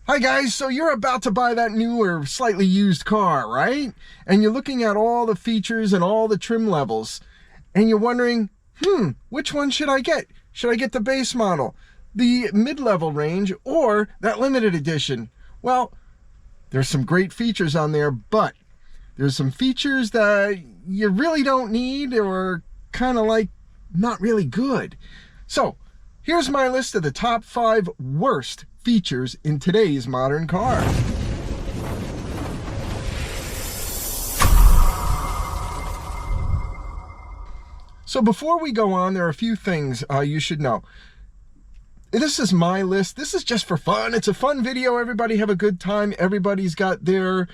Hi guys, so you're about to buy that new or slightly used car, right? And you're looking at all the features and all the trim levels, and you're wondering, which one should I get? Should I get the base model, the mid-level range, or that limited edition? Well, there's some great features on there, but there's some features that you really don't need or kind of like not really good. So here's my list of the top 5 worst features in today's modern car. So before we go on, there are a few things you should know. This is my list. This is just for fun. It's a fun video. Everybody have a good time. Everybody's got their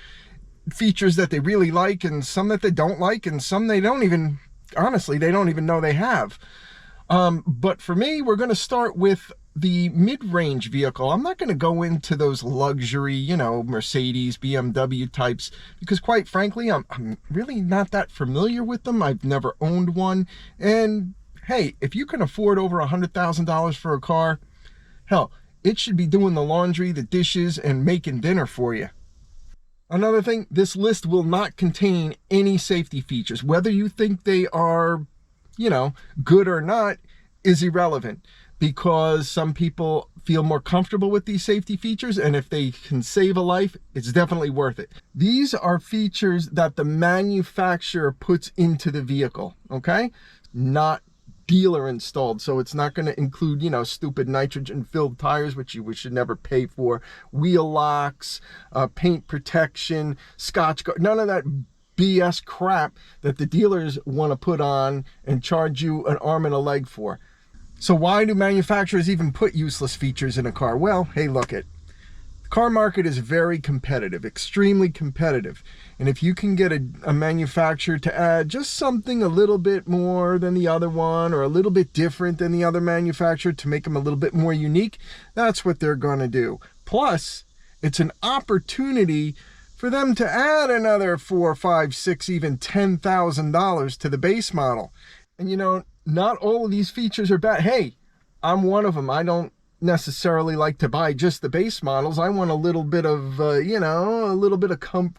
features that they really like and some that they don't like and some they don't even, honestly, they don't even know they have. But for me, we're going to start with the mid-range vehicle. I'm not going to go into those luxury, Mercedes, BMW types, because quite frankly, I'm really not that familiar with them. I've never owned one. And hey, if you can afford over $100,000 for a car, hell, it should be doing the laundry, the dishes, and making dinner for you. Another thing, this list will not contain any safety features. Whether you think they are, good or not is irrelevant, because some people feel more comfortable with these safety features, and if they can save a life, it's definitely worth it. These are features that the manufacturer puts into the vehicle, okay? Not dealer installed, so it's not going to include, stupid nitrogen-filled tires, which we should never pay for, wheel locks, paint protection, Scotch guard, none of that BS crap that the dealers want to put on and charge you an arm and a leg for. So why do manufacturers even put useless features in a car? Well, hey, look it. The car market is very competitive, extremely competitive. And if you can get a manufacturer to add just something a little bit more than the other one, or a little bit different than the other manufacturer to make them a little bit more unique, that's what they're going to do. Plus, it's an opportunity for them to add another $4, $5, $6, even $10,000 to the base model. And not all of these features are bad. Hey, I'm one of them. I don't necessarily like to buy just the base models. I want a little bit of,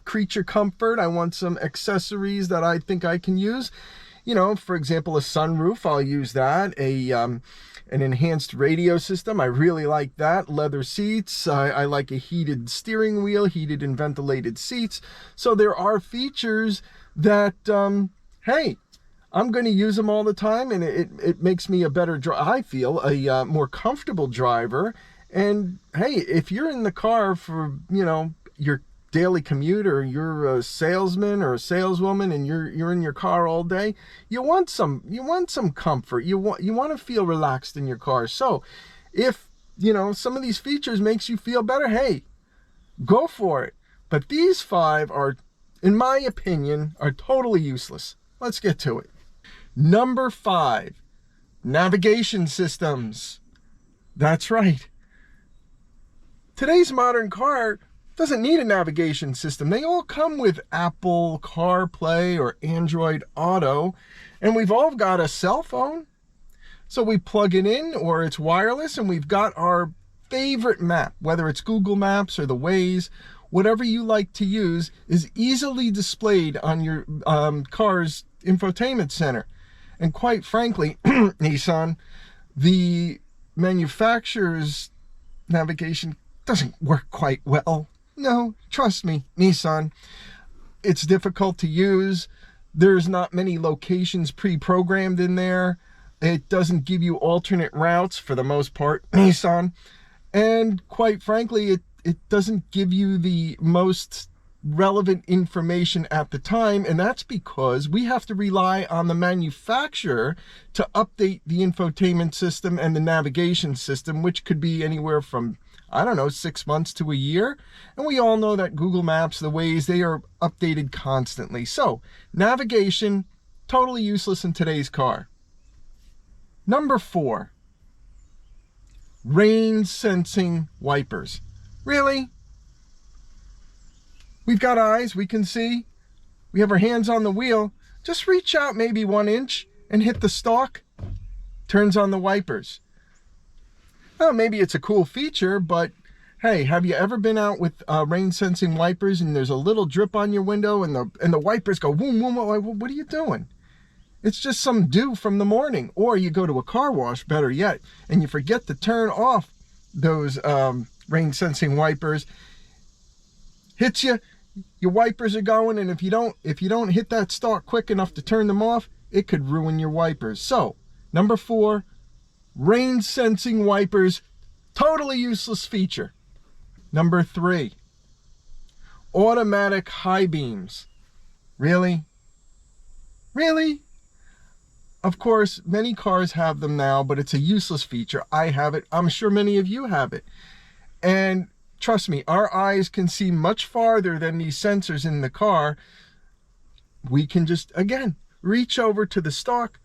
creature comfort. I want some accessories that I think I can use. For example, a sunroof, I'll use that. An enhanced radio system, I really like that. Leather seats, I like a heated steering wheel, heated and ventilated seats. So there are features that, hey, I'm going to use them all the time, and it makes me a better I feel a more comfortable driver. And hey, if you're in the car for your daily commute, or you're a salesman or a saleswoman and you're in your car all day, you want some comfort. You want to feel relaxed in your car. So if some of these features makes you feel better, hey, go for it. But these 5 are, in my opinion, are totally useless. Let's get to it. Number 5, navigation systems. That's right. Today's modern car doesn't need a navigation system. They all come with Apple CarPlay or Android Auto, and we've all got a cell phone. So we plug it in, or it's wireless, and we've got our favorite map, whether it's Google Maps or the Waze, whatever you like to use is easily displayed on your car's infotainment center. And quite frankly, Nissan, the manufacturer's navigation doesn't work quite well. No, trust me, Nissan. It's difficult to use. There's not many locations pre-programmed in there. It doesn't give you alternate routes for the most part, Nissan. And quite frankly, it doesn't give you the most relevant information at the time, and that's because we have to rely on the manufacturer to update the infotainment system and the navigation system, which could be anywhere from 6 months to a year. And we all know that Google Maps, the Waze, they are updated constantly. So navigation, totally useless in today's car. Number 4, rain sensing wipers. Really? We've got eyes, we can see. We have our hands on the wheel. Just reach out maybe 1 inch and hit the stalk. Turns on the wipers. Well, maybe it's a cool feature, but Hey, have you ever been out with rain sensing wipers and there's a little drip on your window and the wipers go boom, boom, boom? What are you doing? It's just some dew from the morning. Or you go to a car wash, better yet, and you forget to turn off those rain sensing wipers. Hits you, your wipers are going, and if you don't hit that stalk quick enough to turn them off, it could ruin your wipers. So, number 4, rain sensing wipers, totally useless feature. Number 3, automatic high beams. Really? Really? Of course, many cars have them now, but it's a useless feature. I have it. I'm sure many of you have it. And trust me, our eyes can see much farther than these sensors in the car. We can just, again, reach over to the stalk,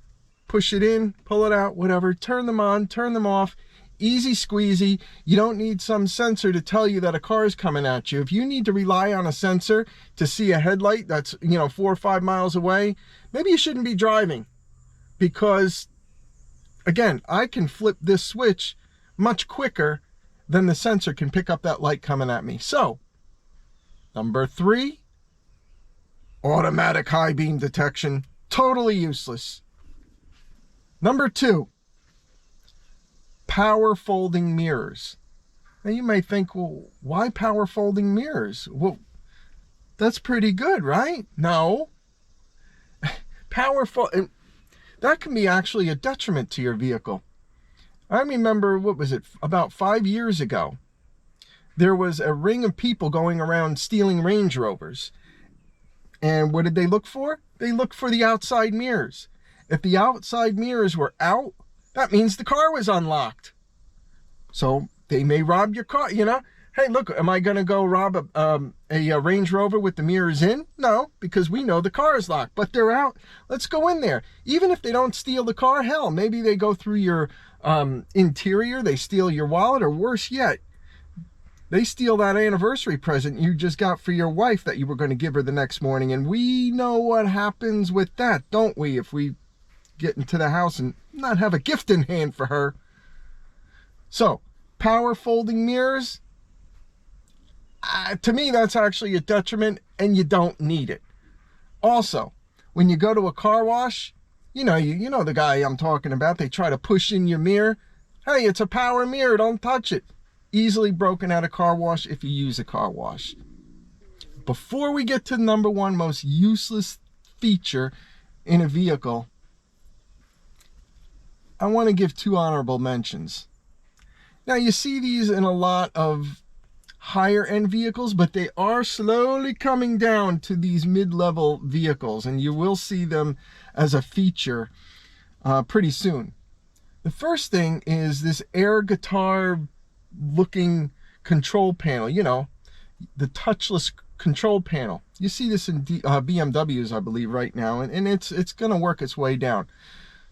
push it in, pull it out, whatever, turn them on, turn them off. Easy squeezy. You don't need some sensor to tell you that a car is coming at you. If you need to rely on a sensor to see a headlight that's, 4 or 5 miles away, maybe you shouldn't be driving. Because, again, I can flip this switch much quicker than the sensor can pick up that light coming at me. So, number 3, automatic high beam detection, totally useless. Number 2, power folding mirrors. Now you may think, well, why power folding mirrors? Well, that's pretty good, right? No. That can be actually a detriment to your vehicle. I remember, about 5 years ago, there was a ring of people going around stealing Range Rovers. And what did they look for? They looked for the outside mirrors. If the outside mirrors were out, that means the car was unlocked. So they may rob your car, Hey, look, am I going to go rob a Range Rover with the mirrors in? No, because we know the car is locked, but they're out. Let's go in there. Even if they don't steal the car, hell, maybe they go through your interior, they steal your wallet, or worse yet, they steal that anniversary present you just got for your wife that you were going to give her the next morning. And we know what happens with that, don't we? If we get into the house and not have a gift in hand for her. So, power folding mirrors, to me, that's actually a detriment, and you don't need it. Also, when you go to a car wash, you know the guy I'm talking about, they try to push in your mirror. Hey, it's a power mirror, don't touch it. Easily broken at a car wash if you use a car wash. Before we get to the number 1 most useless feature in a vehicle, I want to give 2 honorable mentions. Now, you see these in a lot of higher end vehicles, but they are slowly coming down to these mid-level vehicles, and you will see them as a feature pretty soon. The first thing is this air guitar looking control panel, the touchless control panel. You see this in BMWs, I believe, right now, and it's going to work its way down.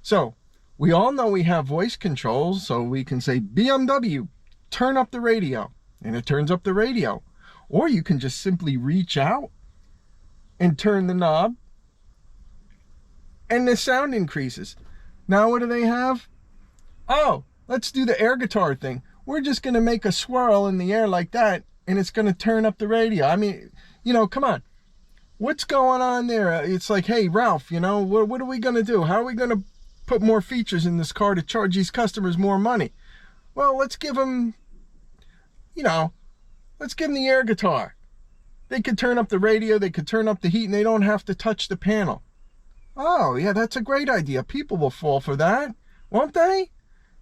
So we all know we have voice controls, so we can say, BMW, turn up the radio. And it turns up the radio. Or you can just simply reach out and turn the knob, and the sound increases. Now what do they have? Oh, let's do the air guitar thing. We're just going to make a swirl in the air like that, and it's going to turn up the radio. I mean, come on. What's going on there? It's like, hey, Ralph, what are we going to do? How are we going to put more features in this car to charge these customers more money? Well, let's give them... let's give them the air guitar. They could turn up the radio, they could turn up the heat, and they don't have to touch the panel. Oh, yeah, that's a great idea. People will fall for that, won't they?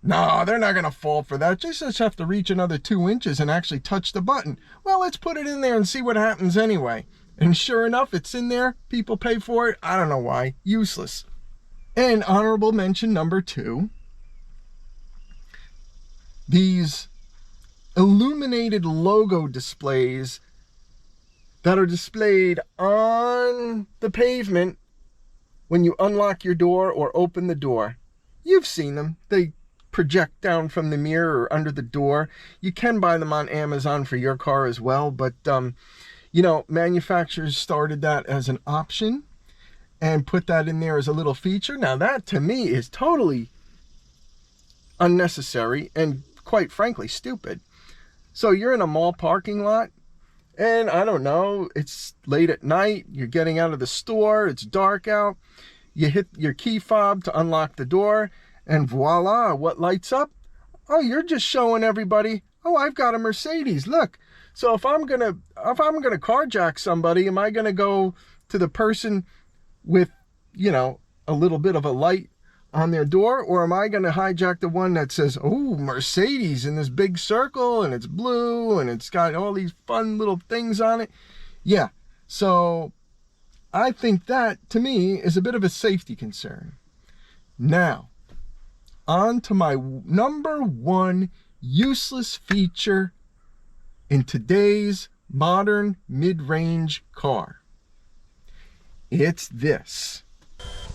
No, they're not going to fall for that. Just have to reach another 2 inches and actually touch the button. Well, let's put it in there and see what happens anyway. And sure enough, it's in there. People pay for it. I don't know why. Useless. And honorable mention number 2. These illuminated logo displays that are displayed on the pavement when you unlock your door or open the door. You've seen them. They project down from the mirror or under the door. You can buy them on Amazon for your car as well, but manufacturers started that as an option and put that in there as a little feature. Now that to me is totally unnecessary and quite frankly stupid. So you're in a mall parking lot, and I don't know, it's late at night, you're getting out of the store, it's dark out, you hit your key fob to unlock the door, and voila, what lights up? Oh, you're just showing everybody, oh, I've got a Mercedes, look. So if I'm gonna carjack somebody, am I gonna go to the person with, you know, a little bit of a light on their door, or am I gonna hijack the one that says, oh, Mercedes in this big circle, and it's blue, and it's got all these fun little things on it? Yeah, so I think that, to me, is a bit of a safety concern. Now, on to my number one useless feature in today's modern mid-range car. It's this.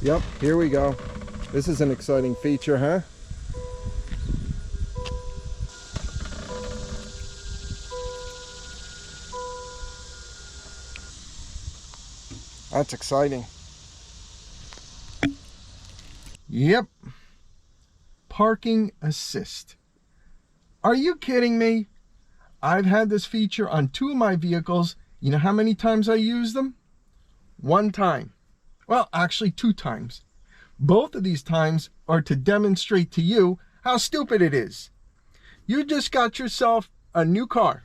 Yep, here we go. This is an exciting feature, huh? That's exciting. Yep. Parking assist. Are you kidding me? I've had this feature on 2 of my vehicles. You know how many times I use them? 1 time. Well, actually 2 times. Both of these times are to demonstrate to you how stupid it is. You just got yourself a new car,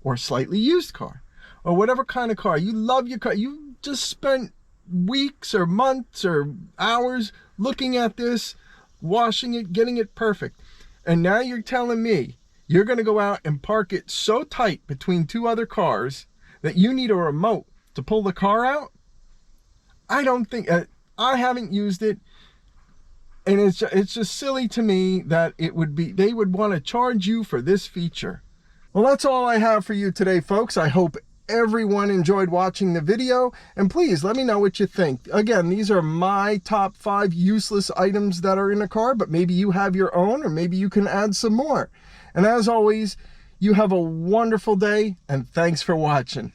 or slightly used car, or whatever kind of car. You love your car. You just spent weeks or months or hours looking at this, washing it, getting it perfect. And now you're telling me you're going to go out and park it so tight between 2 other cars that you need a remote to pull the car out? I don't think, I haven't used it, and it's just silly to me that they would want to charge you for this feature. Well, that's all I have for you today, folks. I hope everyone enjoyed watching the video, and please let me know what you think. Again, these are my top 5 useless items that are in a car, but maybe you have your own, or maybe you can add some more. And as always, you have a wonderful day, and thanks for watching.